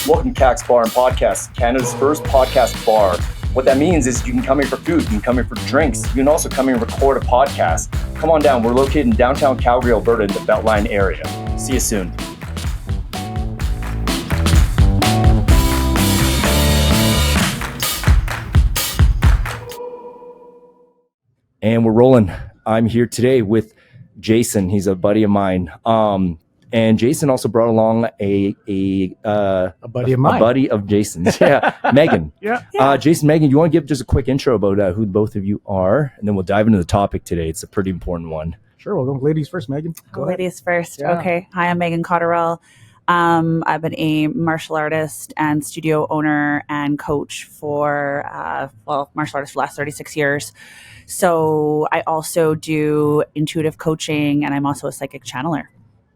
Welcome to Kaks Bar and Podcast, Canada's first podcast bar. What that means is you can come here for food, you can come here for drinks, you can also come here and record a podcast. Come on down, we're located in downtown Calgary, Alberta in the Beltline area. See you soon. And we're rolling. I'm here today with Jason. He's a buddy of mine. And Jason also brought along a buddy of mine. A buddy of Jason's. Yeah, Maeghen. Yeah. Jason, Maeghen, you want to give just a quick intro about who both of you are, and then we'll dive into the topic today. It's a pretty important one. Sure, we'll go ladies first, Maeghen. Go ladies ahead. first. Yeah. Okay. Hi, I'm Maeghen Cotterill. I've been a martial artist and studio owner and coach for, martial artist for the last 36 years. So I also do intuitive coaching, and I'm also a psychic channeler.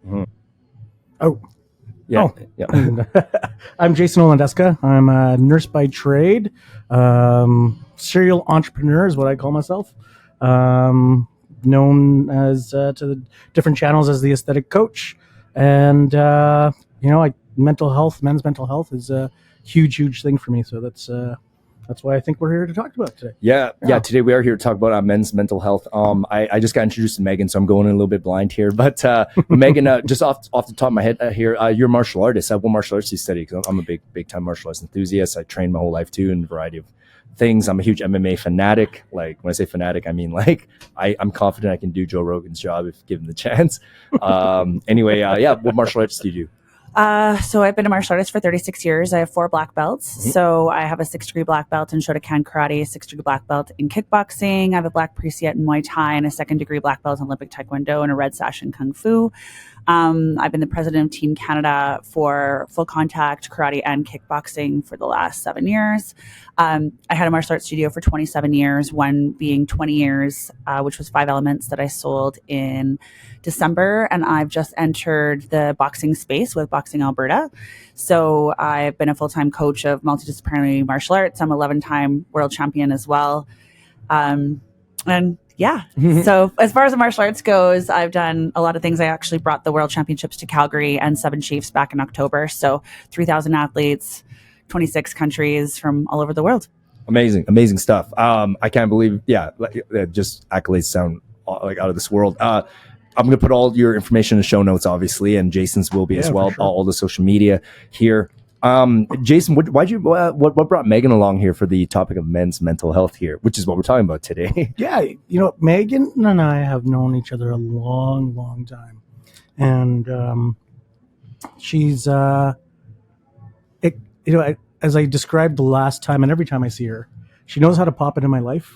Mm-hmm. Oh, yeah. I'm Jason Olandesca. I'm a nurse by trade. Serial entrepreneur is what I call myself. Known as to the different channels as the aesthetic coach. And, mental health, men's mental health is a huge thing for me. So that's why I think we're here to talk about it today. Yeah. Today we are here to talk about men's mental health. I just got introduced to Maeghen, so I'm going in a little bit blind here. But Maeghen, just off the top of my head here, you're a martial artist. What martial arts do you study? 'Cause I'm a big time martial arts enthusiast. I trained my whole life too in a variety of things. I'm a huge MMA fanatic. Like when I say fanatic, I mean like I'm confident I can do Joe Rogan's job if given the chance. What martial arts do you do? So I've been a martial artist for 36 years. I have 4 black belts. Mm-hmm. So I have a 6th-degree black belt in Shotokan Karate, a 6th-degree black belt in kickboxing. I have a black pre-set in Muay Thai and a 2nd-degree black belt in Olympic Taekwondo and a red sash in Kung Fu. I've been the president of Team Canada for full contact karate and kickboxing for the last 7 years. I had a martial arts studio for 27 years, one being 20 years, which was 5 Elements that I sold in December. And I've just entered the boxing space with Boxing Alberta. So I've been a full-time coach of multidisciplinary martial arts. I'm 11-time world champion as well. So as far as the martial arts goes, I've done a lot of things. I actually brought the world championships to Calgary and 7 chiefs back in October. So 3,000 athletes, 26 countries from all over the world. Amazing stuff. I can't believe, just accolades sound like out of this world. I'm going to put all your information in the show notes, obviously, and Jason's will be as well. Sure. All the social media here. Jason, what brought Maeghen along here for the topic of men's mental health here, which is what we're talking about today? Yeah, Maeghen and I have known each other a long time, and she's as I described the last time, and every time I see her, she knows how to pop into my life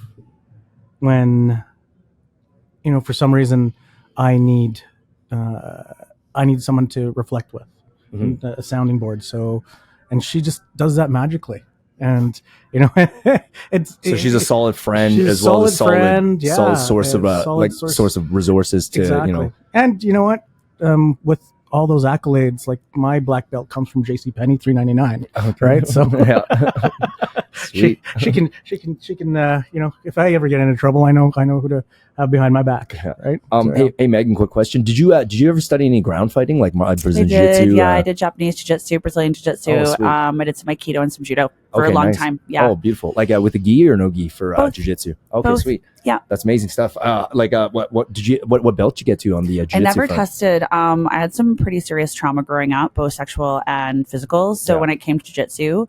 when for some reason I need someone to reflect with. Mm-hmm. A sounding board. So, and she just does that magically. And she's a solid friend as well as solid source of resources to exactly. And you know what? With all those accolades, like my black belt comes from JCPenney, $3.99. Okay. Right? So she can if I ever get into trouble, I know who to have behind my back. Right? Hey Maeghen, quick question. Did you ever study any ground fighting, like Brazilian Jiu-Jitsu? Yeah, I did Japanese Jiu-Jitsu, Brazilian Jiu-Jitsu. I did some Aikido and some Judo for a long time. Yeah. Oh, beautiful. Like with the gi or no gi for Jiu-Jitsu? Okay, both. Sweet. Yeah, that's amazing stuff. What belt did you get to on the Jiu-Jitsu? I never tested. I had some pretty serious trauma growing up, both sexual and physical. So when it came to Jiu-Jitsu,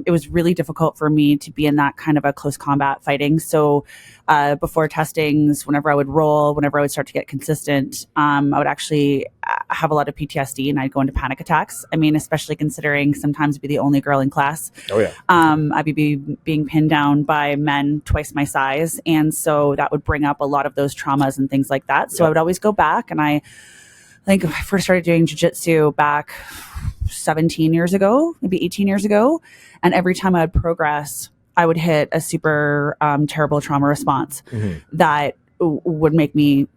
it was really difficult for me to be in that kind of a close combat fighting. So before testings, whenever I would roll, whenever I would start to get consistent, I would actually have a lot of PTSD and I'd go into panic attacks. I mean, especially considering sometimes I'd be the only girl in class. Oh yeah. I'd be being pinned down by men twice my size. And so that would bring up a lot of those traumas and things like that. So I would always go back, and I think I first started doing jiu-jitsu back 17 years ago, maybe 18 years ago. And every time I would progress, I would hit a super terrible trauma response that would make me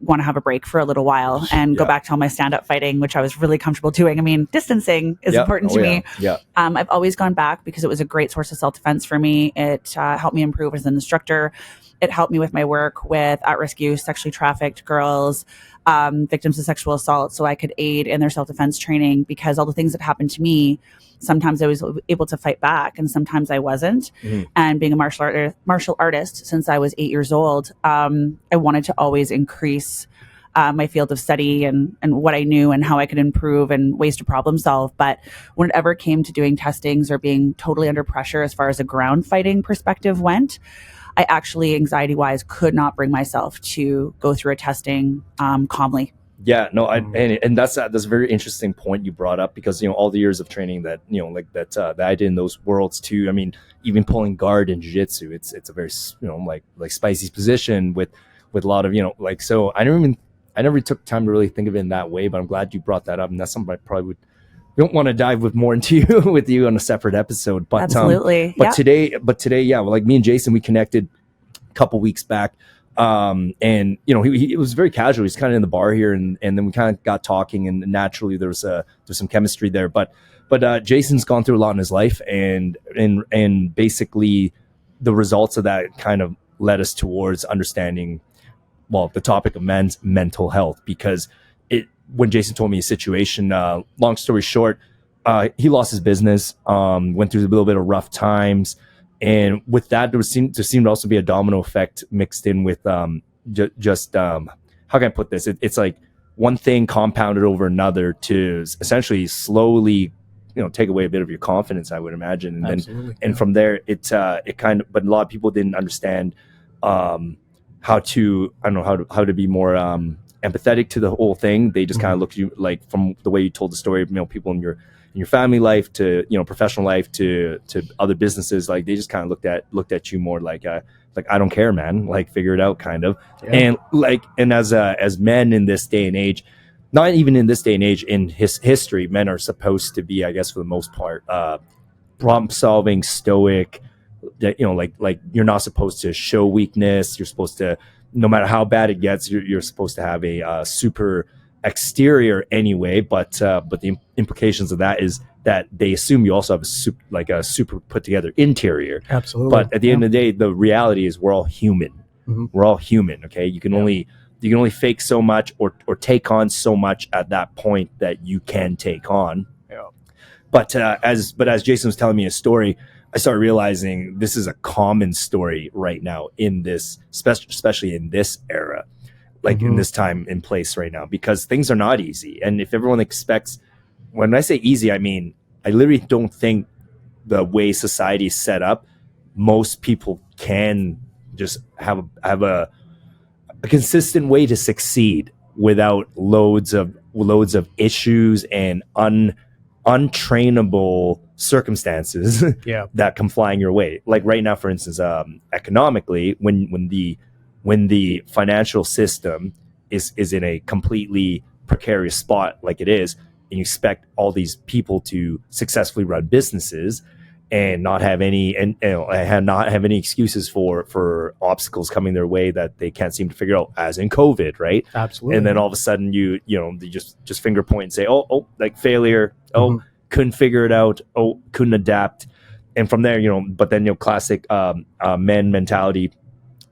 want to have a break for a little while and go back to all my stand-up fighting, which I was really comfortable doing. I mean, distancing is important to me. Yeah. I've always gone back because it was a great source of self-defense for me. It helped me improve as an instructor. It helped me with my work with at-risk youth, sexually trafficked girls, victims of sexual assault so I could aid in their self-defense training, because all the things that happened to me, sometimes I was able to fight back and sometimes I wasn't. And being a martial artist since I was 8 years old, I wanted to always increase my field of study and what I knew and how I could improve and ways to problem solve. But when it ever came to doing testings or being totally under pressure as far as a ground fighting perspective went, I actually, anxiety-wise, could not bring myself to go through a testing calmly. Yeah, no, and that's a very interesting point you brought up, because all the years of training that that I did in those worlds too. I mean, even pulling guard in jiu-jitsu, it's a very like spicy position with a lot of so I never took time to really think of it in that way, but I'm glad you brought that up, and that's something I probably don't want to dive more into with you on a separate episode. But absolutely, today, yeah, like me and Jason, we connected a couple weeks back, and he was very casual. He's kind of in the bar here, and then we kind of got talking, and naturally there's some chemistry there. But Jason's gone through a lot in his life, and basically the results of that kind of led us towards understanding, well, the topic of men's mental health, because when Jason told me his situation, long story short, he lost his business, went through a little bit of rough times. And with that, there seemed to also be a domino effect mixed in with how can I put this? It's like one thing compounded over another to essentially slowly, take away a bit of your confidence, I would imagine. And Absolutely, then, from there, it kind of, but a lot of people didn't understand how to be more empathetic to the whole thing. They just kind of looked at you, like, from the way you told the story, people in your family life to professional life to other businesses, like they just kind of looked at you more like I don't care, man, like figure it out, kind of. Yeah. And as men in this day and age, not even in this day and age, in history, men are supposed to be, I guess, for the most part, problem solving, stoic. That like you're not supposed to show weakness. You're supposed to, no matter how bad it gets, you're supposed to have a super exterior anyway. But the implications of that is that they assume you also have a super put together interior. Absolutely. But at the end of the day, the reality is we're all human. Mm-hmm. We're all human. Okay, you can only fake so much or take on so much at that point that you can take on. Yeah. But as Jason was telling me a story, I started realizing this is a common story right now in this, especially in this era, like in this time in place right now, because things are not easy. And if everyone expects, when I say easy, I mean, I literally don't think the way society is set up, most people can just have a consistent way to succeed without loads of issues and untrainable circumstances that come flying your way. Like right now, for instance, economically, when the financial system is in a completely precarious spot like it is, and you expect all these people to successfully run businesses and not have any excuses for obstacles coming their way that they can't seem to figure out, as in COVID, right? Absolutely. And then all of a sudden they just finger point and say, oh, like failure, couldn't figure it out, couldn't adapt. And from there, but then classic men mentality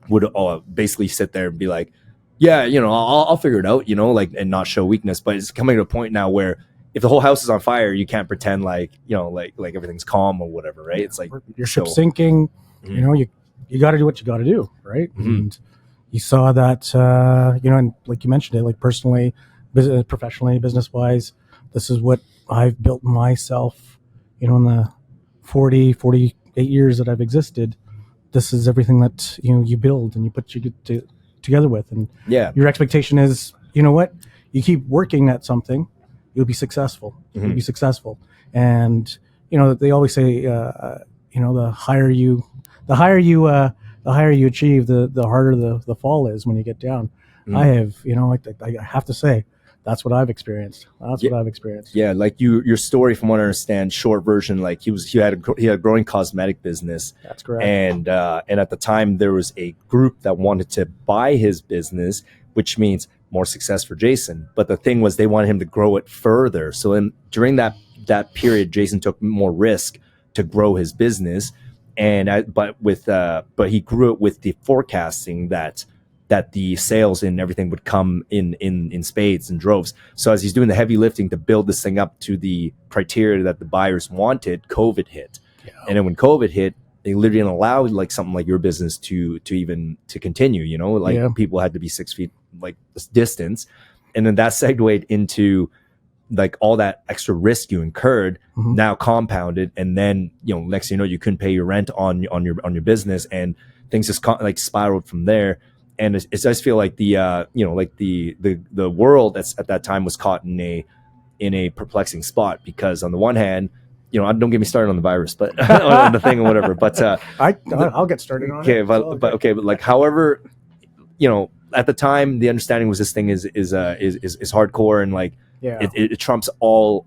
would basically sit there and be like, yeah, I'll figure it out, and not show weakness. But it's coming to a point now where if the whole house is on fire, you can't pretend like everything's calm or whatever, right? It's like your ship's sinking. You got to do what you got to do, right? And you saw that, and like you mentioned it, like personally, professionally, business wise, this is what I've built myself, in the 48 years that I've existed. This is everything that, you build and you put together with. And your expectation is, what? You keep working at something, you'll be successful. You'll be successful. And, they always say, the higher you achieve, the harder the fall is when you get down. I have, I have to say, that's what I've experienced. Yeah, like your story, from what I understand, short version, like he had a growing cosmetic business. That's correct. And at the time there was a group that wanted to buy his business, which means more success for Jason. But the thing was, they wanted him to grow it further. So during that period, Jason took more risk to grow his business, but he grew it with the forecasting that that the sales and everything would come in spades and droves. So as he's doing the heavy lifting to build this thing up to the criteria that the buyers wanted, COVID hit. Yeah. And then when COVID hit, they literally didn't allow like something like your business to continue, you know, like people had to be 6 feet like this distance. And then that segued into like all that extra risk you incurred now compounded. And then, you know, next thing you know, you couldn't pay your rent on your business, and things just like spiraled from there. And I just feel like the you know, like the world at that time was caught in a perplexing spot, because on the one hand, you know, don't get me started on the virus, but on the thing or whatever. But I'll get started on it. But like, however, you know, at the time the understanding was this thing is hardcore, and like it trumps all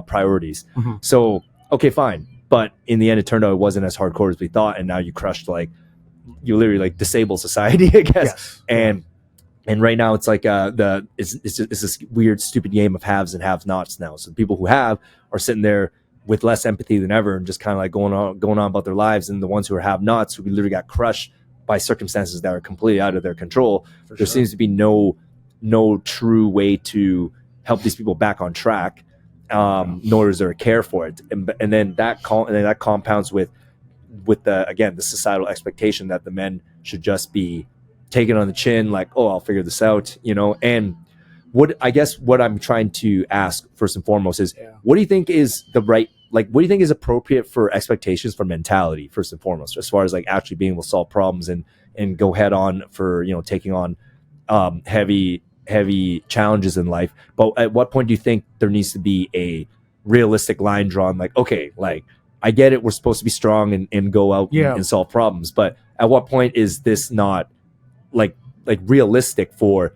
priorities. So okay, fine. But in the end, it turned out it wasn't as hardcore as we thought, and now you crushed like, you literally like disable society, I guess. Yes. And right now it's like it's this weird stupid game of haves and have-nots now. So the people who have are sitting there with less empathy than ever and just kind of like going on about their lives, and the ones who are have-nots, who literally got crushed by circumstances that are completely out of their control. There seems to be no true way to help these people back on track, nor is there a care for it. And then that compounds with the societal expectation that the men should just be taken on the chin, like, oh, I'll figure this out, you know. And what I'm trying to ask first and foremost is, what do you think is what do you think is appropriate for expectations for mentality first and foremost, as far as like actually being able to solve problems and go head on for, you know, taking on heavy challenges in life? But at what point do you think there needs to be a realistic line drawn, like, okay, like, I get it, we're supposed to be strong and go out and solve problems, but at what point is this not like realistic for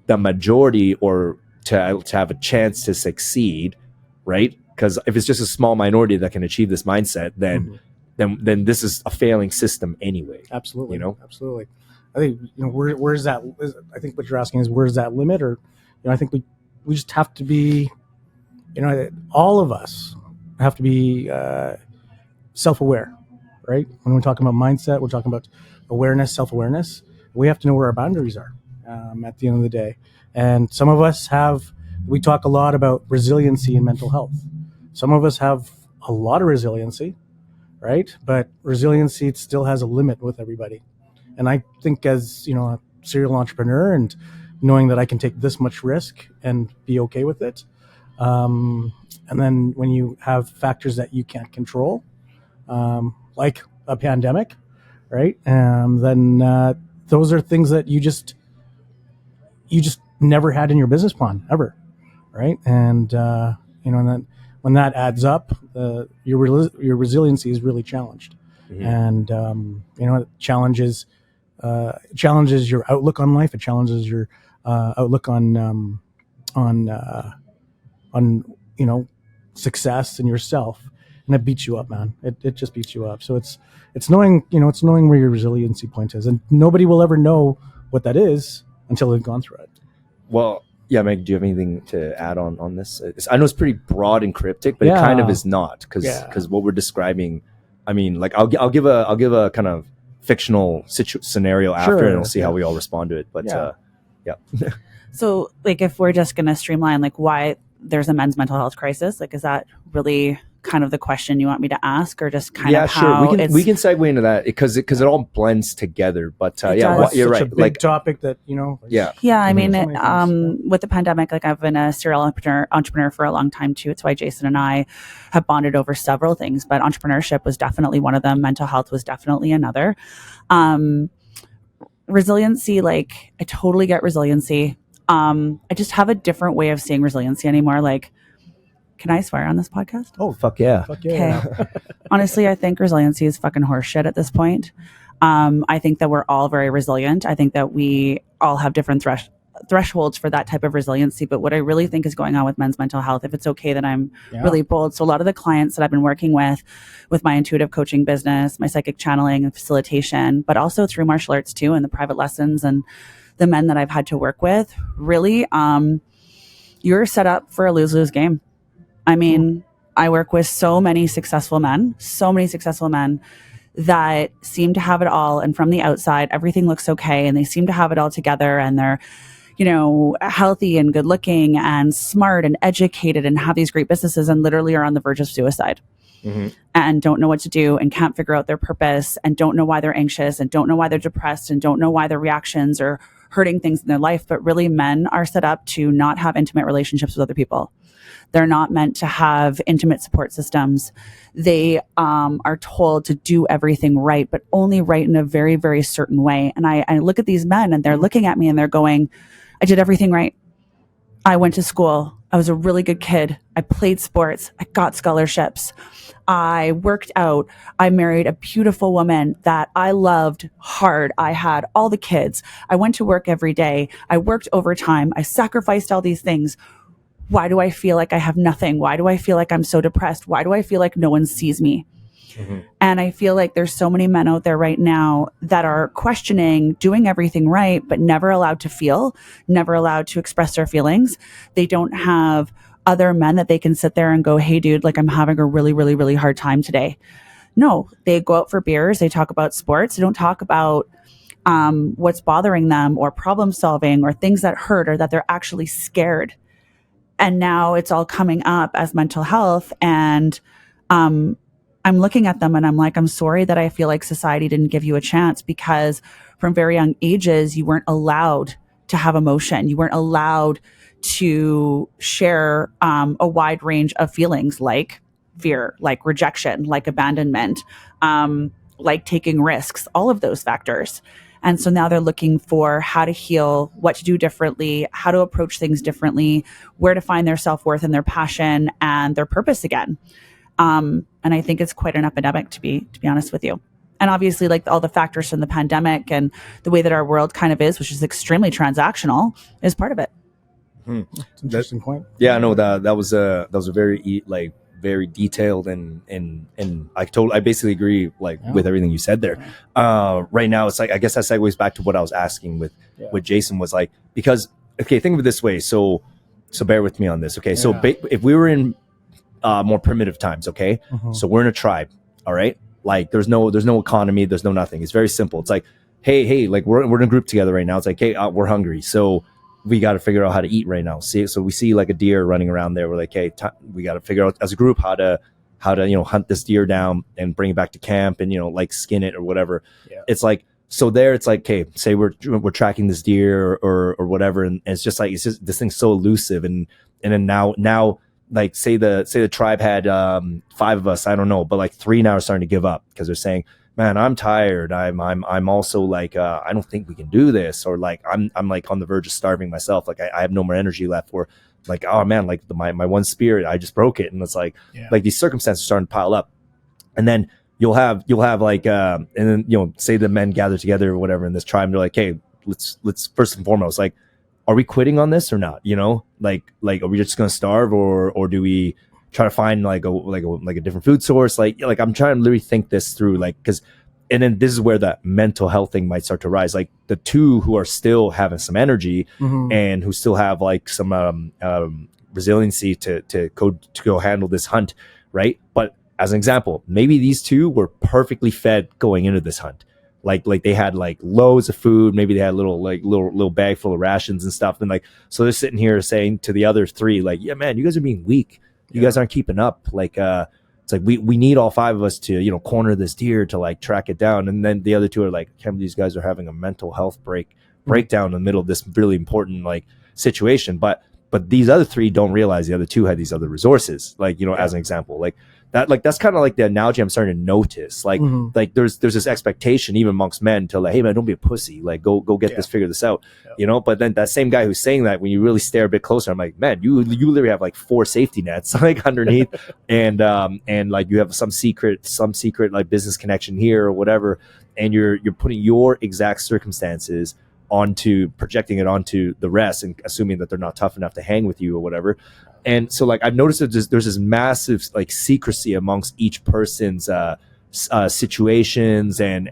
the majority, or to have a chance to succeed, right? Because if it's just a small minority that can achieve this mindset, then this is a failing system anyway. Absolutely, you know, absolutely. I think, you know, where's that? I think what you're asking is, where's that limit? Or, you know, I think we just have to be, you know, all of us have to be self-aware, right? When we're talking about mindset, we're talking about awareness, self-awareness. We have to know where our boundaries are at the end of the day. And some of us we talk a lot about resiliency and mental health. Some of us have a lot of resiliency, right? But resiliency still has a limit with everybody. And I think, as, you know, a serial entrepreneur, and knowing that I can take this much risk and be okay with it. And then when you have factors that you can't control, like a pandemic, right? Then those are things that you just never had in your business plan ever, right? And you know, and then when that adds up, your resiliency is really challenged. And you know, it challenges your outlook on life. It challenges your outlook on you know, success and yourself. And it beats you up, man. It just beats you up. So it's knowing where your resiliency point is, and nobody will ever know what that is until they've gone through it. Well, yeah, Meg, do you have anything to add on this? I know it's pretty broad and cryptic, but it kind of is not, because what we're describing, I mean, like I'll give a kind of fictional scenario after, and we'll see how we all respond to it. But So, like, if we're just gonna streamline, like, why there's a men's mental health crisis, like, is that really kind of the question you want me to ask, or just kind of how we can segue into that, because it all blends together. But Such you're right. a big topic that, you know. I mean, with the pandemic, like, I've been a serial entrepreneur for a long time too. It's why Jason and I have bonded over several things, but entrepreneurship was definitely one of them. Mental health was definitely another. Resiliency, like, I totally get resiliency. I just have a different way of seeing resiliency anymore. Like, can I swear on this podcast? Oh, fuck yeah. Okay. Honestly, I think resiliency is fucking horseshit at this point. I think that we're all very resilient. I think that we all have different thresholds for that type of resiliency. But what I really think is going on with men's mental health, if it's okay that I'm really bold. So a lot of the clients that I've been working with my intuitive coaching business, my psychic channeling and facilitation, but also through martial arts too, and the private lessons, and the men that I've had to work with, really, you're set up for a lose-lose game. I mean, I work with so many successful men that seem to have it all, and from the outside everything looks okay, and they seem to have it all together, and they're, you know, healthy and good looking and smart and educated and have these great businesses, and literally are on the verge of suicide. And don't know what to do and can't figure out their purpose and don't know why they're anxious and don't know why they're depressed and don't know why their reactions are hurting things in their life. But really, men are set up to not have intimate relationships with other people. They're not meant to have intimate support systems. They are told to do everything right, but only right in a very, very certain way. And I look at these men and they're looking at me and they're going, I did everything right. I went to school. I was a really good kid. I played sports. I got scholarships. I worked out. I married a beautiful woman that I loved hard. I had all the kids. I went to work every day. I worked overtime. I sacrificed all these things. Why do I feel like I have nothing? Why do I feel like I'm so depressed? Why do I feel like no one sees me? And I feel like there's so many men out there right now that are questioning doing everything right, but never allowed to feel, never allowed to express their feelings. They don't have other men that they can sit there and go, hey, dude, like I'm having a really, really, really hard time today. No, they go out for beers. They talk about sports. They don't talk about what's bothering them or problem solving or things that hurt or that they're actually scared. And now it's all coming up as mental health. And I'm looking at them and I'm like, I'm sorry that I feel like society didn't give you a chance, because from very young ages, you weren't allowed to have emotion. You weren't allowed to share a wide range of feelings like fear, like rejection, like abandonment, like taking risks, all of those factors. And so now they're looking for how to heal, what to do differently, how to approach things differently, where to find their self-worth and their passion and their purpose again. And I think it's quite an epidemic, to be honest with you. And obviously, like all the factors from the pandemic and the way that our world kind of is, which is extremely transactional, is part of it. That's an interesting point. Yeah, no, that was a very very detailed and I basically agree with everything you said there. Right now, it's like, I guess that segues back to what I was asking with Jason, was like, because think of it this way. So bear with me on this. Okay, so if we were in more primitive times, okay, so we're in a tribe, all right, like there's no economy, there's no nothing. It's very simple. It's like, hey, like we're in a group together right now. It's like, hey, we're hungry, so we got to figure out how to eat right now. So we see like a deer running around there. We're like, hey, we got to figure out as a group how to hunt this deer down and bring it back to camp and like skin it or whatever. It's like, so there it's like, okay, say we're tracking this deer or whatever, and it's just like, it's just, this thing's so elusive, and then now like say the tribe had 5 of us, I don't know, but like 3 now are starting to give up because they're saying, man, I'm tired. I'm also like, I don't think we can do this, or like I'm like on the verge of starving myself. Like I have no more energy left, or like, oh man, like my one spirit, I just broke it. And it's like, like these circumstances are starting to pile up, and then you'll have like, and then say the men gather together or whatever in this tribe, and they're like, hey, let's first and foremost, like, are we quitting on this or not? Like are we just gonna starve, or do we try to find like a different food source? Like I'm trying to literally think this through, like, because, and then this is where the mental health thing might start to rise. Like the two who are still having some energy and who still have like some resiliency to go handle this hunt, right? But as an example, maybe these two were perfectly fed going into this hunt. Like they had like loads of food. Maybe they had little bag full of rations and stuff. And like, so they're sitting here saying to the other 3, like, yeah, man, you guys are being weak. You guys aren't keeping up. Like, it's like, we need all 5 of us to, corner this deer to like track it down. And then the other 2 are like, can't believe these guys are having a mental health breakdown in the middle of this really important like situation. But these other 3 don't realize the other 2 had these other resources. Like, as an example, like that, like, that's kind of like the analogy I'm starting to notice. Like, like there's this expectation even amongst men to like, hey man, don't be a pussy. Like go get this, figure this out, But then that same guy who's saying that, when you really stare a bit closer, I'm like, man, you literally have like 4 safety nets like underneath, and like you have some secret like business connection here or whatever, and you're putting your exact circumstances projecting it onto the rest and assuming that they're not tough enough to hang with you or whatever. And so like I've noticed that there's this massive like secrecy amongst each person's situations and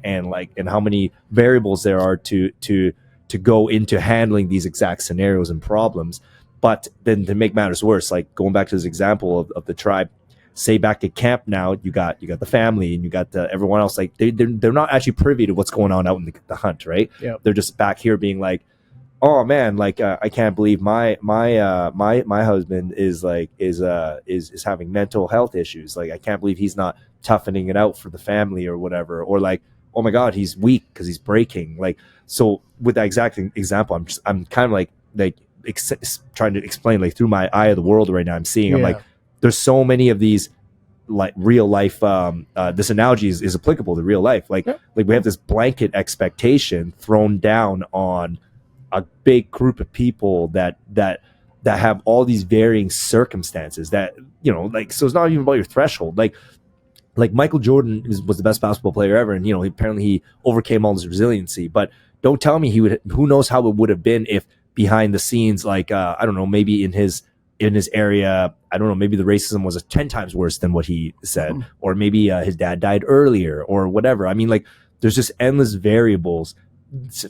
how many variables there are to go into handling these exact scenarios and problems. But then to make matters worse, like going back to this example of the tribe, say back at camp now, you got the family and you got everyone else. Like they're not actually privy to what's going on out in the hunt, right? Yeah. They're just back here being like, oh man, like I can't believe my husband is having mental health issues. Like I can't believe he's not toughening it out for the family or whatever. Or like, oh my God, he's weak because he's breaking. Like, so with that exact example, I'm kind of like trying to explain, like through my eye of the world right now. I'm seeing, I'm like, there's so many of these like real life. This analogy is applicable to real life. Like we have this blanket expectation thrown down on a big group of people that have all these varying circumstances that, you know, like, so it's not even about your threshold. Like Michael Jordan was the best basketball player ever, and you know, apparently he overcame all this resiliency. But don't tell me who knows how it would have been if behind the scenes, like I don't know, maybe in his area, I don't know, maybe the racism was 10 times worse than what he said, or maybe his dad died earlier or whatever. I mean, like, there's just endless variables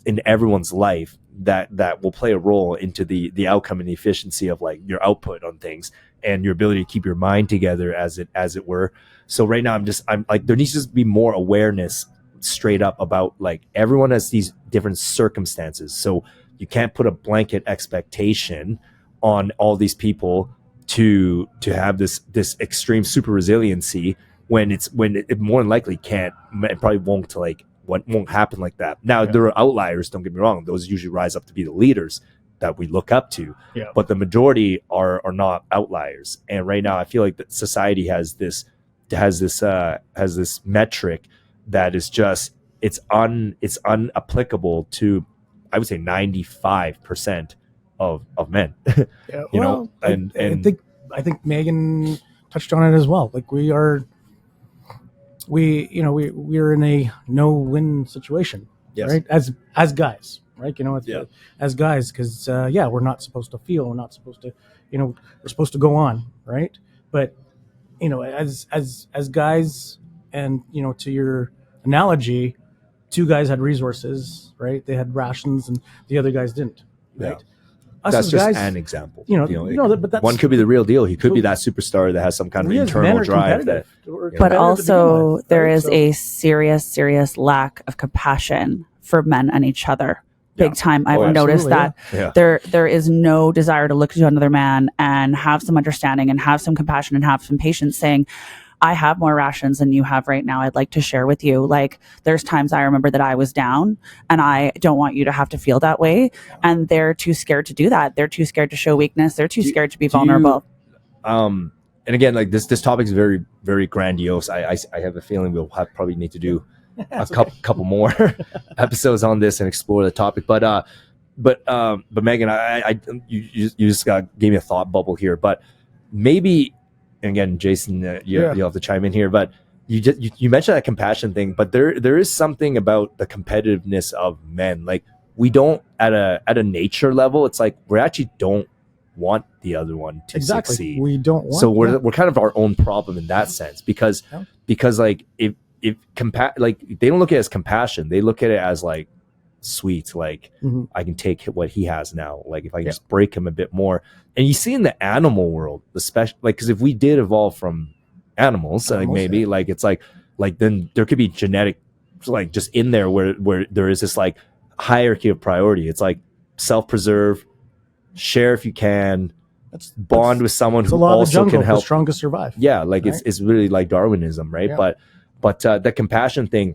in everyone's life that will play a role into the outcome and the efficiency of like your output on things and your ability to keep your mind together as it were. So right now I'm like, there needs to be more awareness straight up about like everyone has these different circumstances. So you can't put a blanket expectation on all these people to have this extreme super resiliency when it more than likely can't, it probably won't happen like that. Now there are outliers, don't get me wrong, those usually rise up to be the leaders that we look up to, but the majority are not outliers. And right now I feel like that society has this metric that is just it's unapplicable to, I would say, 95% of men. You know, and I think Maeghen touched on it as well. Like we're in a no-win situation, right? As guys, right? You know, as guys, because we're not supposed to feel, we're not supposed to, you know, we're supposed to go on, right? But you know, as guys, and you know, to your analogy, two guys had resources, right? They had rations, and the other guys didn't, right? Us that's just guys, an example. But that's, one could be the real deal. He could be that superstar that has some kind of internal drive. But also, there is a serious lack of compassion for men and each other. Big time. I've noticed that there is no desire to look to another man and have some understanding and have some compassion and have some patience, saying, I have more rations than you have right now. I'd like to share with you. Like, there's times I remember that I was down and I don't want you to have to feel that way. And they're too scared to do that. They're too scared to show weakness. They're too scared to be vulnerable. And again, like this topic is very, very grandiose. I have a feeling we'll probably need to do a couple more episodes on this and explore the topic. But Maeghen, you just gave me a thought bubble here. But maybe, and again, Jason, you'll have to chime in here. But you mentioned that compassion thing. But there is something about the competitiveness of men. Like, we don't at a nature level. It's like we actually don't want the other one to succeed. We don't want. So we're kind of our own problem in that sense, because like if like they don't look at it as compassion, they look at it as like sweet, like I can take what he has now, like if I can just break him a bit more. And you see in the animal world, especially, like, because if we did evolve from animals, like maybe like it's like then there could be genetic, like, just in there where there is this like hierarchy of priority. It's like self-preserve, share if you can, bond with someone who also can help. The strongest survive. Yeah, like right? it's really like Darwinism, right? Yeah. But the compassion thing,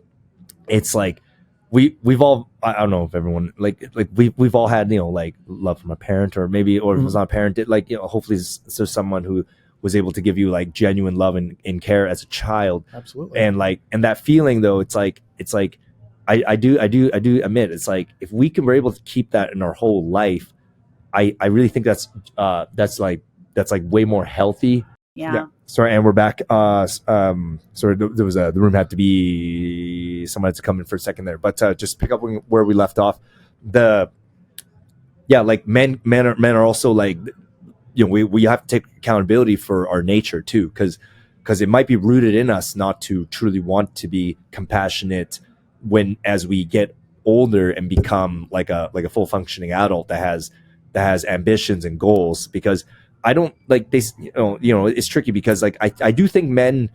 it's like we've all, I don't know if everyone like we've all had, you know, like love from a parent, or maybe, or if it was not a parent, like, you know, hopefully there's someone who was able to give you like genuine love and care as a child. Absolutely. And like, and that feeling though, it's like I do admit, it's like if we're able to keep that in our whole life, I really think that's like way more healthy. Yeah. Sorry, and we're back. Sorry, there was the room had to be, someone had to come in for a second there, but just pick up where we left off. Like men are also like, you know, we have to take accountability for our nature too, because it might be rooted in us not to truly want to be compassionate as we get older and become like a full functioning adult that has ambitions and goals, because I don't like they, it's tricky because like I do think men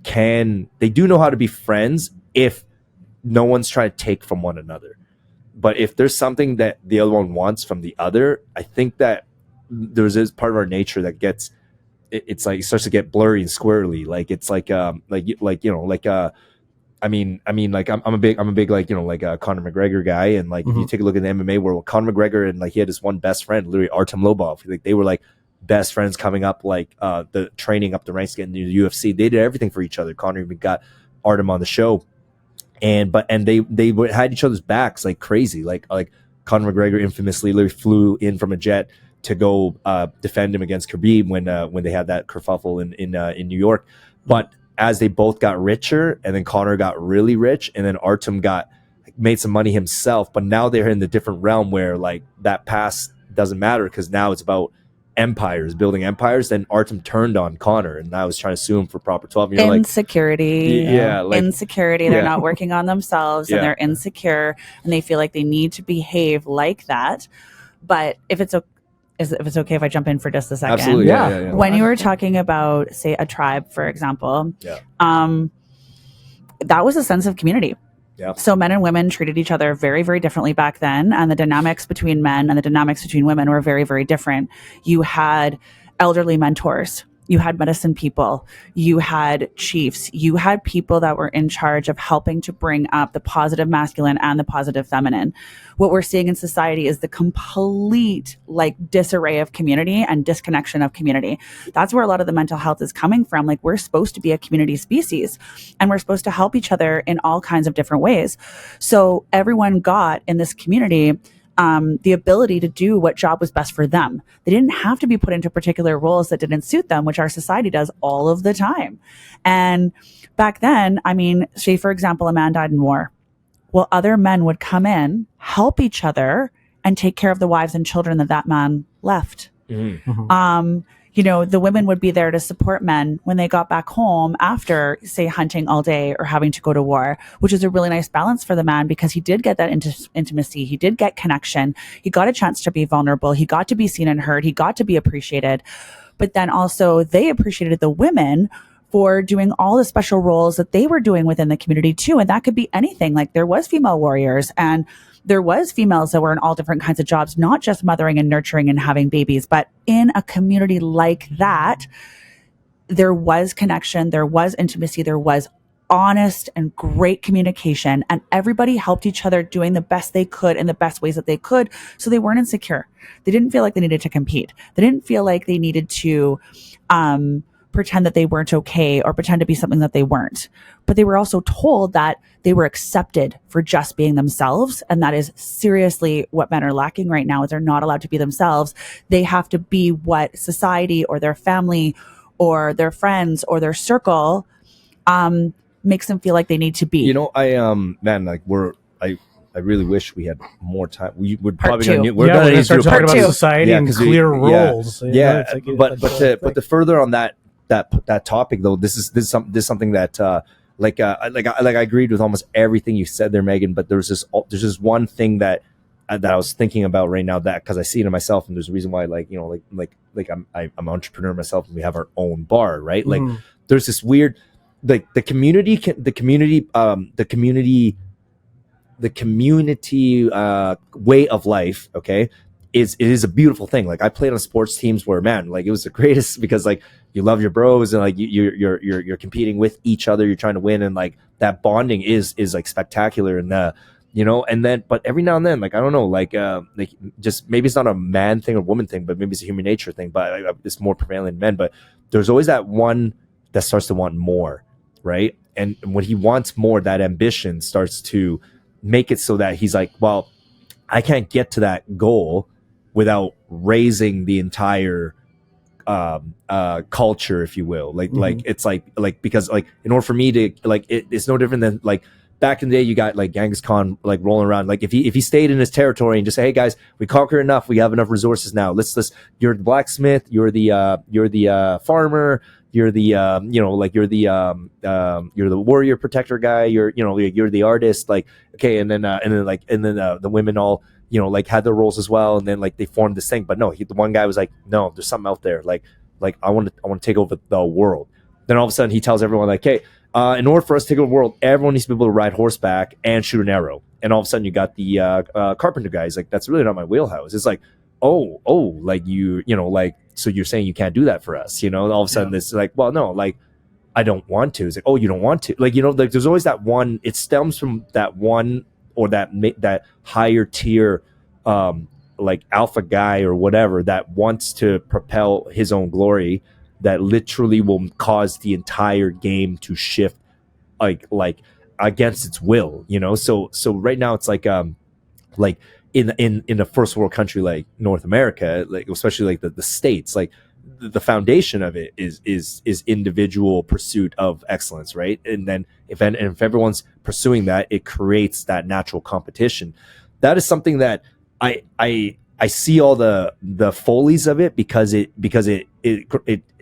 they do know how to be friends if no one's trying to take from one another. But if there's something that the other one wants from the other, I think that there's this part of our nature that gets, it's like, it starts to get blurry and squirrely. Like it's like like I'm a big like like a Conor McGregor guy, and like if you take a look at the MMA world, Conor McGregor and like he had his one best friend, literally Artem Lobov. Like they were like best friends coming up, like the training up the ranks, getting to the UFC. They did everything for each other. Conor even got Artem on the show, and they had each other's backs like crazy. Like Conor McGregor infamously literally flew in from a jet to go defend him against Khabib when they had that kerfuffle in New York, but as they both got richer, and then Conor got really rich, and then Artem made some money himself, but now they're in the different realm where like that past doesn't matter because now it's about building empires. Then Artem turned on Conor, and I was trying to sue him for Proper 12. And you're insecurity, insecurity. They're not working on themselves, and they're insecure, and they feel like they need to behave like that. But if it's okay if I jump in for just a second. Absolutely. Yeah. When you were talking about, say, a tribe, for example, that was a sense of community. Yeah. So men and women treated each other very, very differently back then. And the dynamics between men and the dynamics between women were very, very different. You had elderly mentors. You had medicine people, you had chiefs, you had people that were in charge of helping to bring up the positive masculine and the positive feminine. What we're seeing in society is the complete like disarray of community and disconnection of community. That's where a lot of the mental health is coming from. Like we're supposed to be a community species, and we're supposed to help each other in all kinds of different ways. So everyone got in this community the ability to do what job was best for them. They didn't have to be put into particular roles that didn't suit them, which our society does all of the time. And back then, I mean, say, for example, a man died in war. Well, other men would come in, help each other, and take care of the wives and children that man left. The women would be there to support men when they got back home after, say, hunting all day or having to go to war, which is a really nice balance for the man because he did get that intimacy. He did get connection. He got a chance to be vulnerable. He got to be seen and heard. He got to be appreciated. But then also they appreciated the women for doing all the special roles that they were doing within the community too. And that could be anything. Like there was female warriors, and there was females that were in all different kinds of jobs, not just mothering and nurturing and having babies, but in a community like that, there was connection, there was intimacy, there was honest and great communication, and everybody helped each other doing the best they could in the best ways that they could. So they weren't insecure. They didn't feel like they needed to compete. They didn't feel like they needed to, pretend that they weren't okay or pretend to be something that they weren't. But they were also told that they were accepted for just being themselves. And that is seriously what men are lacking right now, is they're not allowed to be themselves. They have to be what society or their family or their friends or their circle makes them feel like they need to be. I really wish we had more time. We would Part probably two. We're going to start talking about two. society and clear roles. But the further on that topic though, this is something that I agreed with almost everything you said there, Maeghen. But there's this one thing that I was thinking about right now, that because I see it in myself, and there's a reason why I'm an entrepreneur myself, and we have our own bar, right? Like there's this weird the community way of life, okay, is a beautiful thing. Like I played on sports teams where, man, like it was the greatest because like you love your bros and like you're competing with each other, you're trying to win, and like that bonding is like spectacular. And and then but every now and then, like I don't know, like just maybe it's not a man thing or woman thing, but maybe it's a human nature thing, but it's more prevalent in men. But there's always that one that starts to want more, right? And when he wants more, that ambition starts to make it so that he's like, well, I can't get to that goal without raising the entire culture, if you will. Like it's like because like in order for me to like it's no different than like back in the day, you got like Genghis Khan like rolling around. Like if he stayed in his territory and just say, hey guys, we conquered enough, we have enough resources now. Let's you're the blacksmith, you're the farmer, you're the you're the warrior protector guy, you're the artist, like okay, and then the women all like had their roles as well, and then like they formed this thing. But no, the one guy was like, no, there's something out there. Like I want to take over the world. Then all of a sudden he tells everyone like, hey, in order for us to take over the world, everyone needs to be able to ride horseback and shoot an arrow. And all of a sudden you got the carpenter guys like, that's really not my wheelhouse. It's like, oh, like like, so you're saying you can't do that for us, all of a sudden this is like, well, no, like I don't want to. It's like, oh, you don't want to, like, like there's always that one, it stems from that one or that higher tier like alpha guy or whatever that wants to propel his own glory, that literally will cause the entire game to shift like against its will, so right now it's like in a first world country like North America, like especially like the States, like the foundation of it is individual pursuit of excellence, right? And then if everyone's pursuing that, it creates that natural competition. That is something that I see all the follies of it, because it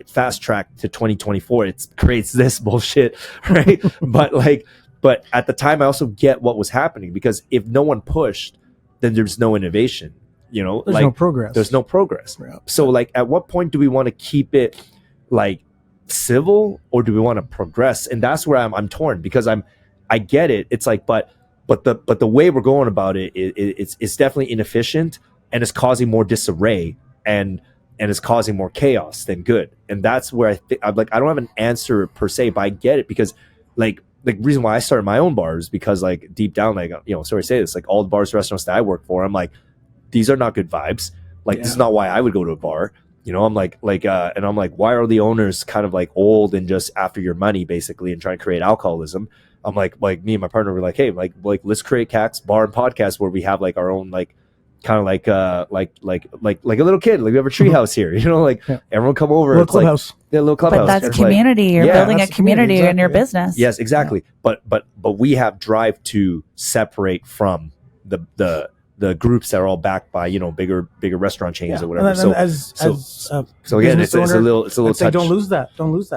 fast tracked to 2024. It creates this bullshit, right? but at the time I also get what was happening, because if no one pushed, then there's no innovation. There's no progress. There's no progress. Yeah. So like at what point do we want to keep it like civil, or do we want to progress? And that's where I'm torn, because I get it. It's like but the way we're going about it, it's definitely inefficient, and it's causing more disarray and it's causing more chaos than good. And that's where I'm like, I don't have an answer per se, but I get it, because like the reason why I started my own bars, because like deep down, like, sorry to say this, like all the bars, restaurants that I work for, I'm like, these are not good vibes. Like, this is not why I would go to a bar. I'm like, and I'm like, why are the owners kind of like old and just after your money basically and trying to create alcoholism? I'm like me and my partner were like, hey, like let's create Kaks Bar and Podcast, where we have like our own like kind of like a little kid, like we have a treehouse here, everyone come over, little clubhouse. Little clubhouse. But that's community. You're building a community in your business. Yes, exactly. Yeah. But we have drive to separate from the groups that are all backed by bigger restaurant chains or whatever. And so again, it's a little touch. Don't lose that.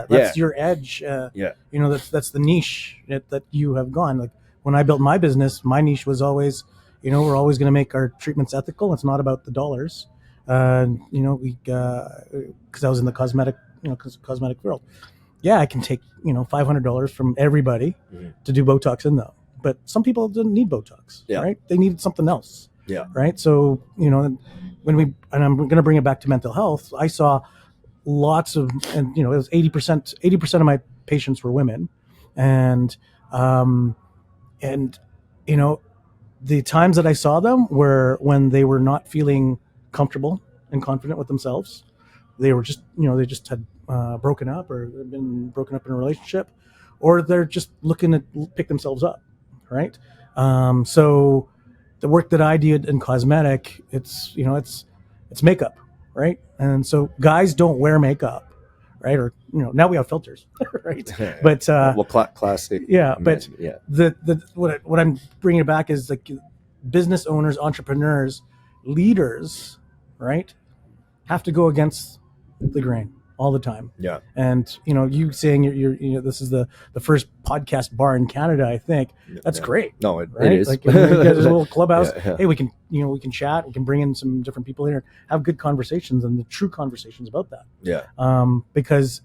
That's your edge. That's the niche that you have gone. Like when I built my business, my niche was always, we're always going to make our treatments ethical. It's not about the dollars. Because I was in the cosmetic world. Yeah, I can take $500 from everybody to do Botox in them. But some people didn't need Botox, right? They needed something else. Yeah. Right. So, and I'm going to bring it back to mental health. I saw lots of, and it was 80% of my patients were women. And the times that I saw them were when they were not feeling comfortable and confident with themselves. They were just, they just had broken up or been broken up in a relationship, or they're just looking to pick themselves up. Right. So the work that I did in cosmetic, it's makeup. Right. And so guys don't wear makeup. Right. Or, now we have filters. Right. But, classic. Yeah. But what I'm bringing it back is like business owners, entrepreneurs, leaders, right, have to go against the grain all the time. Yeah. And you saying you're this is the first podcast bar in Canada, I think. That's great. No, it is. Like there's a little clubhouse. Yeah. Hey, we can chat, we can bring in some different people here, have good conversations, and the true conversations about that. Yeah. Because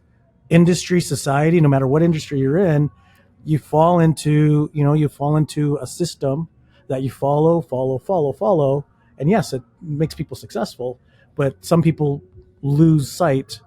industry, society, no matter what industry you're in, you fall into a system that you follow, and yes, it makes people successful, but some people lose sight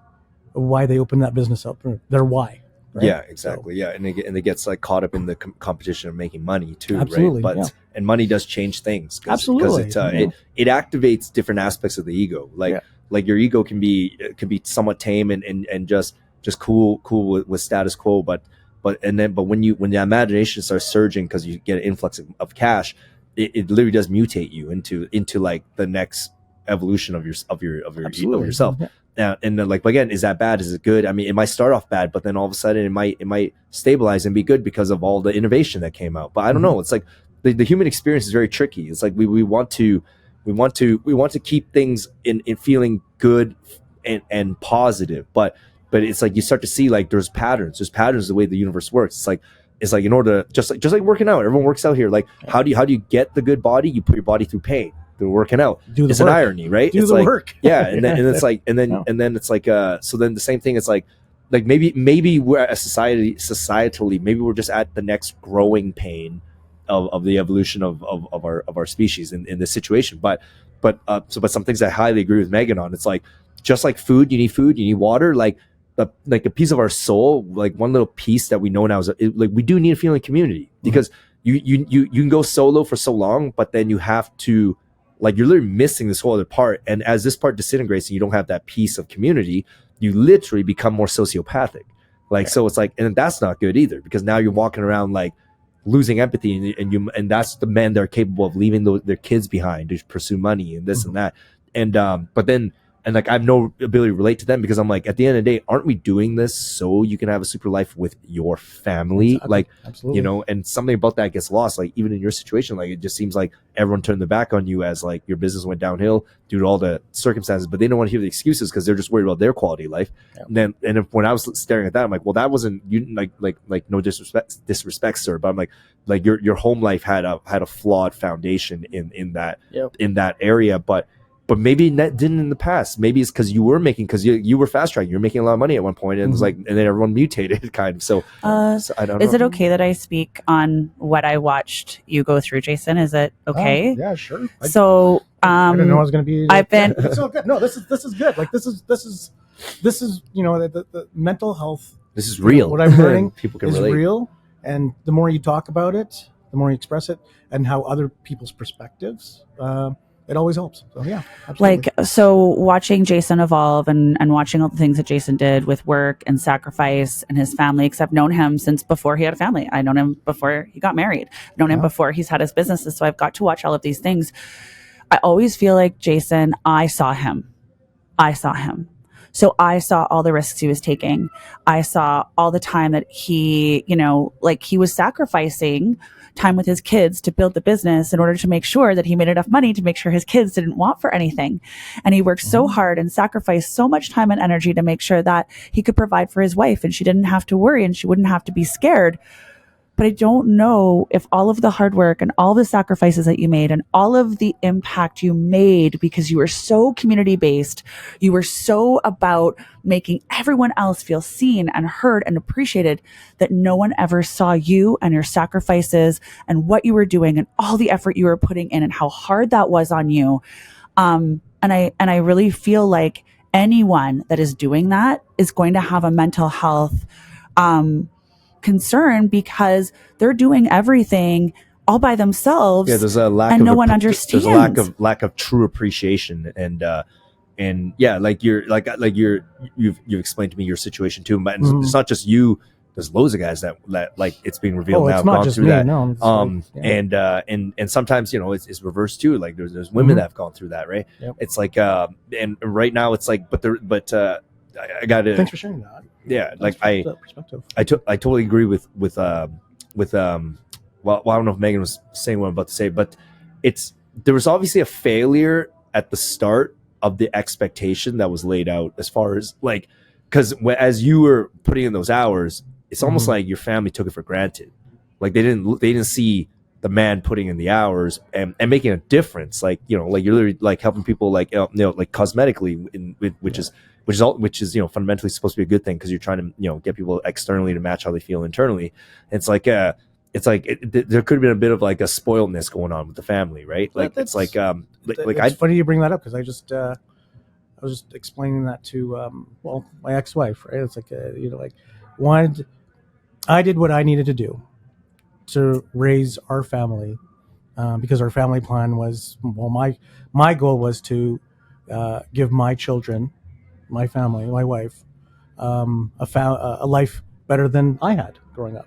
of why they open that business up, their why. Right? Yeah, exactly. So, and it gets like caught up in the competition of making money too. Absolutely, right? But and money does change things. Absolutely, because it activates different aspects of the ego. Like your ego can be somewhat tame and just cool with status quo. But when the imagination starts surging because you get an influx of cash, it literally does mutate you into like the next evolution of yourself. Yeah. And then, like, again, is that bad? Is it good? I mean, it might start off bad, but then all of a sudden it might stabilize and be good because of all the innovation that came out. But I don't know. It's like the human experience is very tricky. It's like we want to keep things in feeling good and positive, but it's like you start to see like there's patterns the way the universe works. It's like in order to just like working out, everyone works out here. Like how do you get the good body? You put your body through pain. they're working out. Do the It's work. an irony, right? Do It's the like, work. yeah, and then it's like, and Yeah. then it's like, so then the same thing. It's like maybe we're a societally, maybe we're just at the next growing pain of the evolution of our species in this situation. But some things I highly agree with Maeghen on. It's like, just like food, you need water, like a piece of our soul, like one little piece that we know now is like we do need a feeling of community, because you can go solo for so long, but then you have to, like, you're literally missing this whole other part. And as this part disintegrates and you don't have that piece of community, you literally become more sociopathic. Like, so it's like, and that's not good either, because now you're walking around like losing empathy, and that's the men that are capable of leaving their kids behind to pursue money and this and that. And but then, and like, I have no ability to relate to them, because I'm like, at the end of the day, aren't we doing this so you can have a super life with your family? Exactly. Like, Absolutely. you know, and something about that gets lost. Like, even in your situation, like, it just seems like everyone turned their back on you as like your business went downhill due to all the circumstances, but they don't want to hear the excuses because they're just worried about their quality of life. Yeah. And then when I was staring at that, I'm like, well, that wasn't you, like no disrespect, sir, but I'm like your home life had a flawed foundation in that in that area, but maybe that didn't in the past. Maybe it's because you were you were fast tracking. You were making a lot of money at one point, and it was like, and then everyone mutated, kind of. So I don't know. Is it okay that I speak on what I watched you go through, Jason? Is it okay? Yeah, sure. So I didn't know I was going to be. I've been. It's all good. No, this is good. Like, this is you know, the mental health. This is real. What I'm learning People can is relate. real, and the more you talk about it, the more you express it, and how other people's perspectives. It always helps. So yeah, absolutely. Like, so watching Jason evolve and watching all the things that Jason did with work and sacrifice and his family, because I've known him since before he had a family. I known him before he got married. I've known him before he's had his businesses. So I've got to watch all of these things. I always feel like Jason, I saw him. So I saw all the risks he was taking. I saw all the time that he, you know, like, he was sacrificing time with his kids to build the business in order to make sure that he made enough money to make sure his kids didn't want for anything. And he worked so hard and sacrificed so much time and energy to make sure that he could provide for his wife, and she didn't have to worry and she wouldn't have to be scared. But I don't know if all of the hard work and all the sacrifices that you made and all of the impact you made, because you were so community based, you were so about making everyone else feel seen and heard and appreciated, that no one ever saw you and your sacrifices and what you were doing and all the effort you were putting in and how hard that was on you. And I really feel like anyone that is doing that is going to have a mental health concern, because they're doing everything all by themselves. Yeah, there's a lack and of no one understands. There's a lack of true appreciation, and yeah, like you've explained to me your situation too, but it's not just you. There's loads of guys that like, it's being revealed now. It's not just me. That. No. And sometimes, you know, it's reversed too. Like, there's women that have gone through that, right? Yep. It's like and right now it's like, I got to. Thanks for sharing that. Yeah, like perspective. I totally agree with well, I don't know if Maeghen was saying what I'm about to say, but there was obviously a failure at the start of the expectation that was laid out, as far as like, because as you were putting in those hours, it's almost like your family took it for granted. Like, they didn't see the man putting in the hours and making a difference. Like, you know, like, you're literally like helping people, like, you know, like cosmetically, which is, you know, fundamentally supposed to be a good thing, because you're trying to, you know, get people externally to match how they feel internally. It's like there could have been a bit of like a spoiledness going on with the family, right? Like, it's like it's funny you bring that up, because I was just explaining that to my ex-wife, right? It's like you know, like, I did what I needed to do to raise our family, because our family plan was, well, my goal was to give my children, my family, my wife, a life better than I had growing up,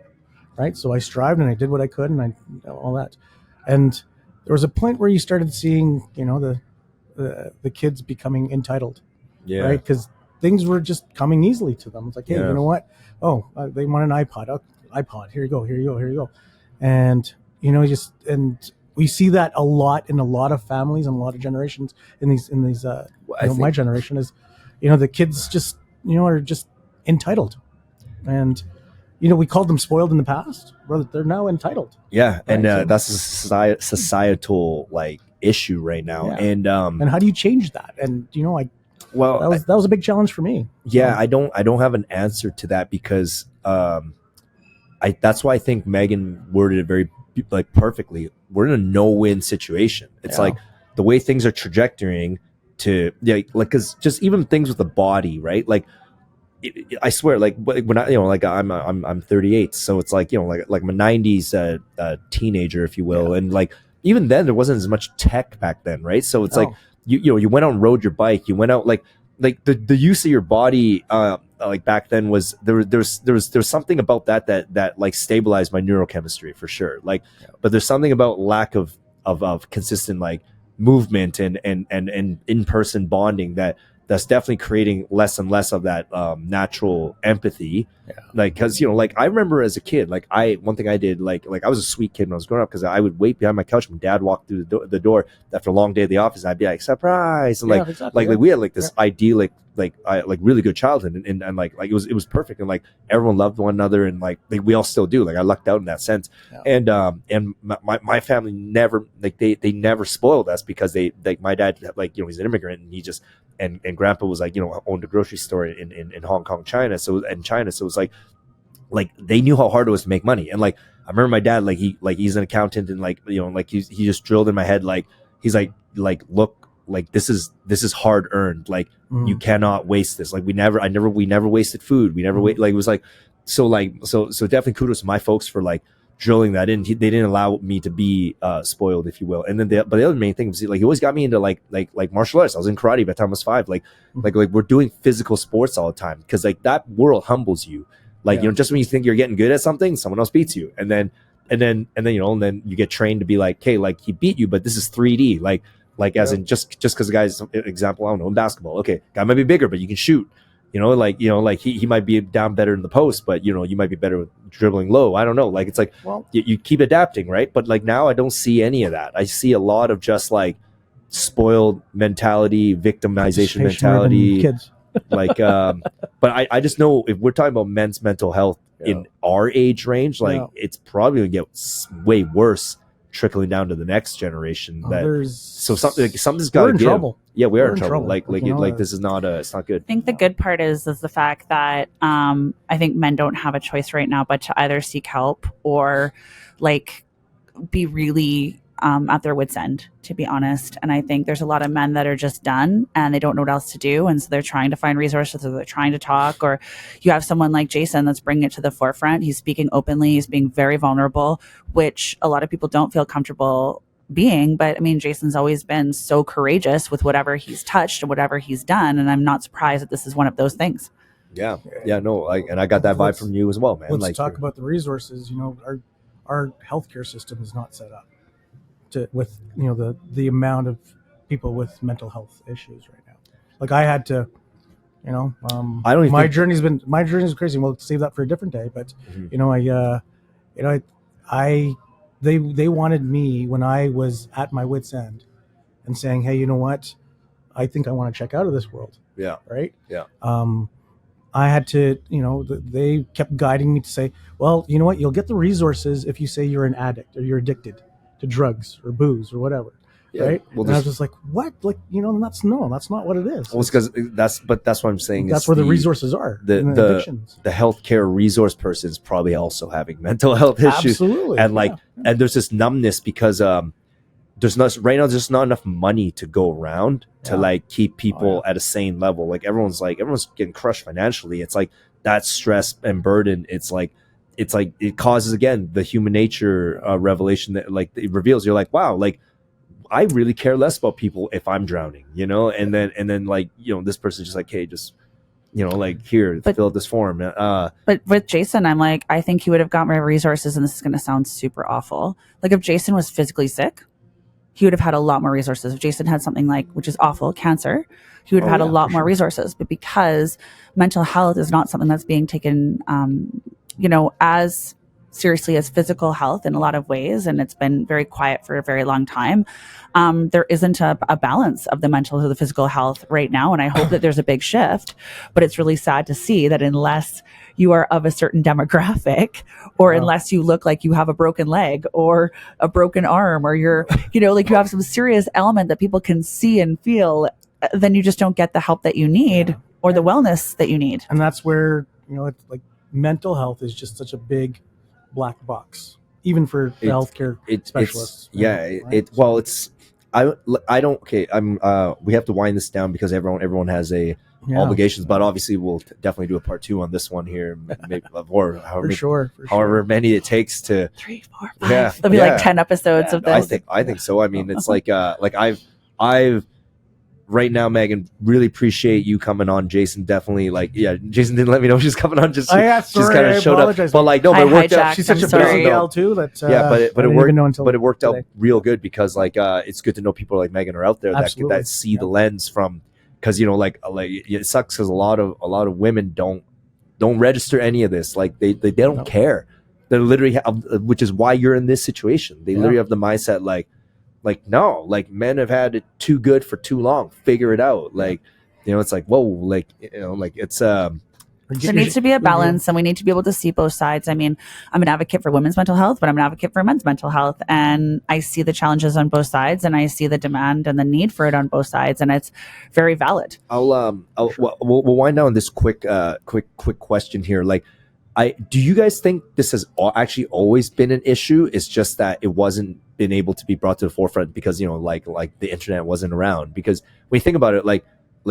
right? So I strived and I did what I could, and all that. And there was a point where you started seeing, you know, the kids becoming entitled, right? Because things were just coming easily to them. It's like, hey, you know what? Oh, they want an iPod. Oh, iPod. Here you go. And, you know, and we see that a lot in a lot of families and a lot of generations in these my generation is, you know, the kids just, you know, are just entitled. And, you know, we called them spoiled in the past, but they're now entitled. Yeah. And Right, so- that's a societal, like, issue right now. Yeah. And how do you change that? And that was a big challenge for me. Yeah, I don't have an answer to that because that's why I think Maeghen worded it very like perfectly. We're in a no-win situation. It's like the way things are trajectorying to because just even things with the body, right? Like I swear, like when I I'm 38, so it's like like I'm a 90s teenager, if you will, and like even then there wasn't as much tech back then, right? So it's like you went out and rode your bike, you went out like the use of your body like back then was there's something about that like stabilized my neurochemistry for sure, like but there's something about lack of consistent like movement and in-person bonding that's definitely creating less and less of that natural empathy. Like because like I remember as a kid, like one thing I did like I was a sweet kid when I was growing up because I would wait behind my couch when dad walked through the door after a long day at the office, and I'd be like surprise, and like we had like this idyllic like really good childhood, and like it was perfect, and like everyone loved one another, and like we all still do. Like I lucked out in that sense. And my family never like they never spoiled us because they like my dad like he's an immigrant, and he just and grandpa was like owned a grocery store in Hong Kong, China, so it's like they knew how hard it was to make money. And like I remember my dad he's an accountant, and like like he just drilled in my head like he's like look, like this is hard earned, like you cannot waste this, like we never wasted food, we never wait, like it was like so definitely kudos to my folks for like drilling that in. They didn't allow me to be spoiled, if you will. And then but the other main thing was like he always got me into like martial arts. I was in karate by the time I was 5. Like we're doing physical sports all the time because like that world humbles you. Like just when you think you're getting good at something, someone else beats you, and then you get trained to be like, okay, like he beat you, but this is 3D. Like as in just because the guy's example, I don't know, in basketball, okay, guy might be bigger, but you can shoot. Like he might be down better in the post, but you might be better with dribbling low. I don't know. Like it's like you keep adapting, right? But like now I don't see any of that. I see a lot of just like spoiled mentality, victimization mentality. Kids. Like but I just know if we're talking about men's mental health in our age range, like it's probably gonna get way worse trickling down to the next generation. Something's got to give. Trouble. Yeah, we're in trouble. Like this is not it's not good. I think the good part is the fact that I think men don't have a choice right now but to either seek help or like be really at their wits' end, to be honest. And I think there's a lot of men that are just done and they don't know what else to do, and so they're trying to find resources, or they're trying to talk. Or you have someone like Jason that's bringing it to the forefront. He's speaking openly, he's being very vulnerable, which a lot of people don't feel comfortable being. But I mean, Jason's always been so courageous with whatever he's touched and whatever he's done, and I'm not surprised that this is one of those things. No, and I got that vibe from you as well, man. Let's talk about the resources. Our healthcare system is not set up with the amount of people with mental health issues right now. Like I had to, I don't. My journey's crazy. We'll save that for a different day. But they wanted me when I was at my wit's end and saying, hey, you know what? I think I want to check out of this world. Yeah. Right. Yeah. I had to, they kept guiding me to say, well, you know what? You'll get the resources if you say you're an addict or you're addicted to drugs or booze or whatever. Right. Well, and I was just like, what? Like, that's not what it is. Well, it's because that's what I'm saying. That's where the resources are. The healthcare resource person is probably also having mental health issues. Absolutely. And and there's this numbness because there's not enough money to go around to keep people at a sane level. Like everyone's getting crushed financially. It's like that stress and burden. It's like it causes, again, the human nature revelation that it reveals. You're like, wow, like I really care less about people if I'm drowning, and then this person's just like, hey, just here, fill out this form. But with Jason, I'm like, I think he would have got more resources, and this is going to sound super awful. Like if Jason was physically sick, he would have had a lot more resources. If Jason had something which is awful, cancer, he would have had a lot more resources. But because mental health is not something that's being taken as seriously as physical health in a lot of ways, and it's been very quiet for a very long time, there isn't a balance of the mental to the physical health right now, and I hope that there's a big shift. But it's really sad to see that unless you are of a certain demographic, or unless you look like you have a broken leg or a broken arm, or you're, like you have some serious element that people can see and feel, then you just don't get the help that you need or the wellness that you need. And that's where, it's like mental health is just such a big black box, even for the healthcare specialists. I don't. Okay, we have to wind this down because everyone has obligations, but obviously we'll definitely do a part 2 on this one here, maybe, or however many it takes to 3, 4, 5. Yeah, there'll be like 10 episodes of this. I think so. I mean, it's like I've right now, Maeghen, really appreciate you coming on. Jason definitely Jason didn't let me know she's coming on. Just kind of showed up, but no, but it worked out. She's such a busy gal too. That but it worked out real good because it's good to know people like Maeghen are out there that see the lens from, because it sucks because a lot of women don't register any of this. Like they don't care. They literally which is why you're in this situation. They literally have the mindset no, men have had it too good for too long. Figure it out. It's like, whoa, it's there needs to be a balance, and we need to be able to see both sides. I mean, I'm an advocate for women's mental health, but I'm an advocate for men's mental health, and I see the challenges on both sides, and I see the demand and the need for it on both sides, and it's very valid. We'll wind down this quick question here. Do you guys think this has actually always been an issue? It's just that it wasn't been able to be brought to the forefront because the internet wasn't around. Because when you think about it,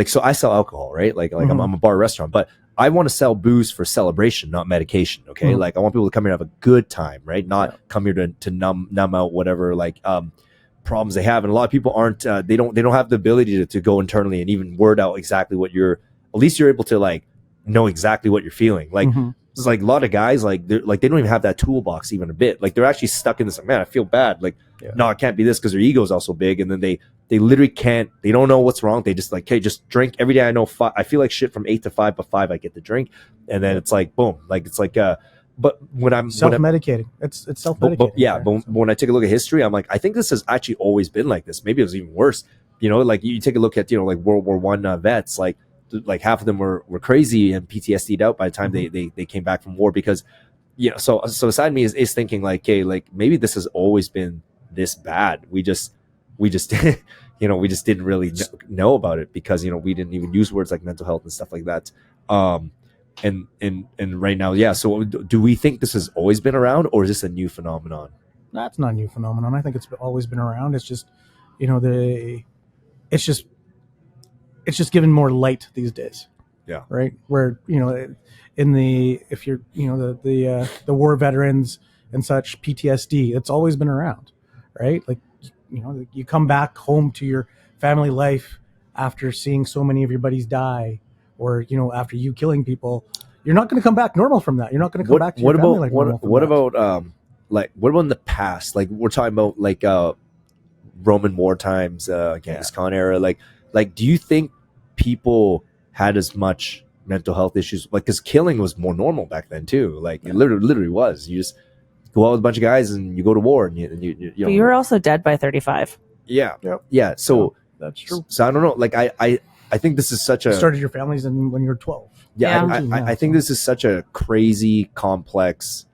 so I sell alcohol, right? I'm a bar restaurant, but I want to sell booze for celebration, not medication. Okay, I want people to come here and have a good time, right? Not come here to numb out whatever problems they have. And a lot of people aren't. They don't have the ability to go internally and even word out exactly what you're. At least you're able to know exactly what you're feeling. It's a lot of guys they don't even have that toolbox even a bit. They're actually stuck in this. Man, I feel bad. No, it can't be this because their ego is also big, and then they literally can't. They don't know what's wrong. They just hey, just drink every day. I know I feel like shit from 8 to 5, but 5 I get to drink, and then it's boom. But when I'm self-medicating, it's self-medicating. But when I take a look at history, I'm I think this has actually always been like this. Maybe it was even worse. You take a look at World War I vets half of them were crazy and PTSD'd out by the time they came back from war because so aside me is thinking maybe this has always been this bad. We just didn't really know about it because we didn't even use words like mental health and stuff like that. And right now, so do we think this has always been around, or is this a new phenomenon? That's not a new phenomenon. I think it's always been around. It's just it's just given more light these days. Yeah. Right. Where, if you're, the war veterans and such, PTSD, it's always been around. Right. You come back home to your family life after seeing so many of your buddies die, or, after you killing people, you're not going to come back normal from that. You're not going to come back to your family like normal from that. What about in the past? We're talking about Roman war times, Genghis Khan era, do you think people had as much mental health issues? Because killing was more normal back then too. It literally was. You just go out with a bunch of guys and you go to war, and you But you were also dead by 35. Yeah, yep. Yeah. So that's true. So I don't know. I think this is such a. You started your families when you were 12. Yeah, I think this is such a crazy, complex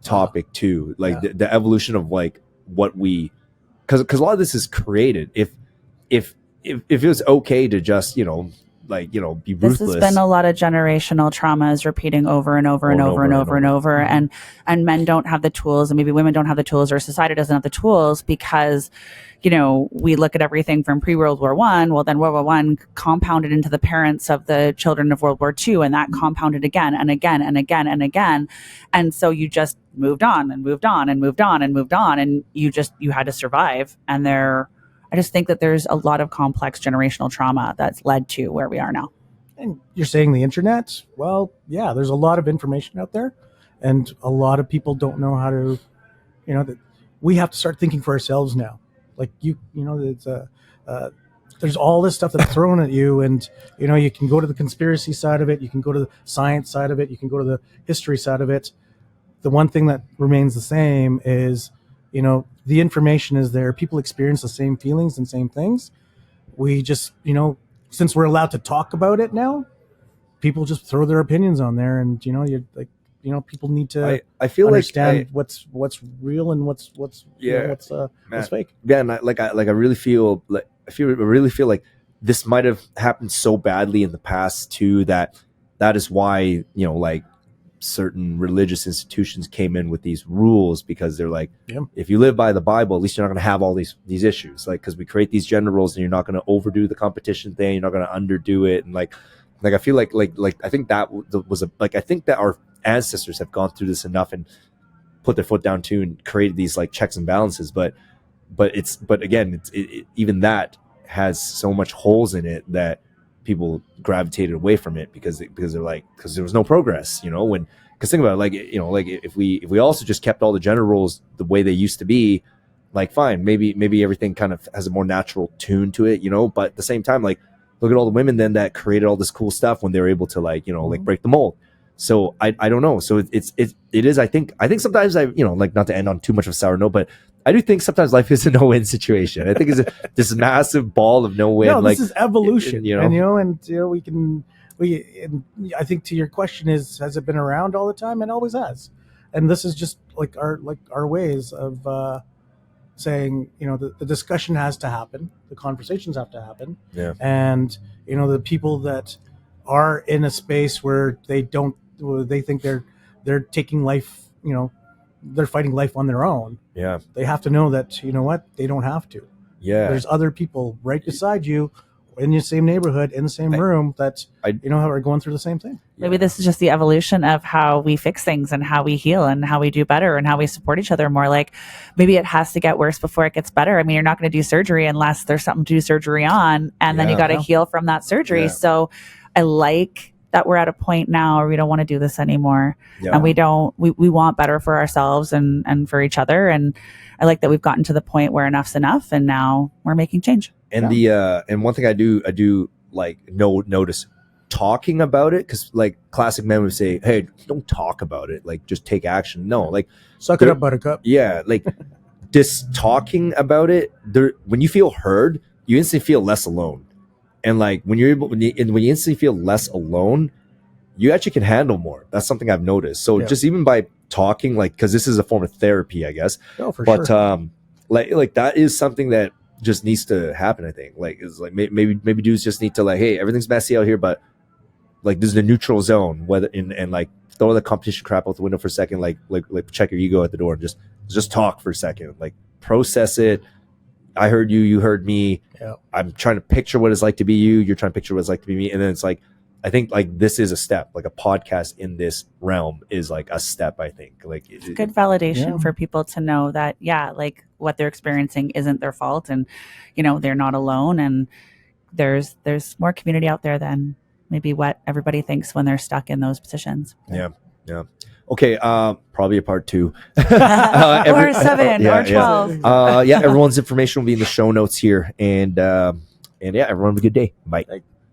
topic too. The evolution of what we, because a lot of this is created. If it was okay to just be ruthless. This has been a lot of generational traumas repeating over and over and over and over and over, and men don't have the tools, and maybe women don't have the tools, or society doesn't have the tools because we look at everything from pre-World War I. Well, then World War I compounded into the parents of the children of World War II, and that compounded again and again and again and again, and so you just moved on and moved on and moved on and moved on, and you had to survive. And I just think that there's a lot of complex generational trauma that's led to where we are now. And you're saying the internet? Well, yeah, there's a lot of information out there, and a lot of people don't know how to, that we have to start thinking for ourselves now. There's all this stuff that's thrown at you, and, you can go to the conspiracy side of it, you can go to the science side of it, you can go to the history side of it. The one thing that remains the same is, the information is there. People experience the same feelings and same things. We just, since we're allowed to talk about it now, people just throw their opinions on there, and you're like, people need to I feel understand what's real and what's what's fake. Yeah, and I really feel like this might have happened so badly in the past too that is why like certain religious institutions came in with these rules, because they're like, if you live by the Bible, at least you're not going to have all these issues, like, because we create these gender roles and you're not going to overdo the competition thing, you're not going to underdo it, and like I feel like I think that was I think that our ancestors have gone through this enough and put their foot down too and created these like checks and balances, but again, even that has so much holes in it that people gravitated away from it because they're like, because there was no progress, because think about it, like, like if we also just kept all the gender roles the way they used to be, like, fine, maybe everything kind of has a more natural tune to it, but at the same time, like, look at all the women then that created all this cool stuff when they were able to like break the mold. So I don't know, so it is I think sometimes like, not to end on too much of a sour note, but I do think sometimes life is a no-win situation. I think it's this massive ball of no-win. No, like, this is evolution, and I think to your question has it been around all the time? It always has, and this is just like our ways of saying, the discussion has to happen, the conversations have to happen, and the people that are in a space where they think they're taking life, they're fighting life on their own. Yeah. They have to know that, they don't have to. Yeah. There's other people right beside you in your same neighborhood, in the same room that, are going through the same thing. Maybe this is just the evolution of how we fix things and how we heal and how we do better and how we support each other more. Like, maybe it has to get worse before it gets better. I mean, you're not going to do surgery unless there's something to do surgery on, and then you got to heal from that surgery. Yeah. So I like that we're at a point now where we don't want to do this anymore, and we want better for ourselves and for each other. And I like that we've gotten to the point where enough's enough, and now we're making change. And and one thing I do like notice talking about it, because like classic men would say, hey, don't talk about it, like, just take action. No, like, suck it up, buttercup. Yeah, like just talking about it, when you feel heard, you instantly feel less alone. And like when you instantly feel less alone, you actually can handle more. That's something I've noticed. So just even by talking, like, because this is a form of therapy, I guess. Oh, for sure. Like that is something that just needs to happen. I think, like, it's like maybe dudes just need to, like, hey, everything's messy out here, but like, this is the neutral zone. Whether and like, throw the competition crap out the window for a second. Like check your ego at the door and just talk for a second. Like, process it. I heard you, you heard me. Yeah. I'm trying to picture what it's like to be you. You're trying to picture what it's like to be me. And then it's like, I think like this is a step, like a podcast in this realm is like a step, I think. Like, it's good validation for people to know that, like, what they're experiencing isn't their fault, and, they're not alone. And there's more community out there than maybe what everybody thinks when they're stuck in those positions. Yeah. Okay, probably a part 2. Or 7 or 12. Everyone's information will be in the show notes here. And everyone have a good day. Bye.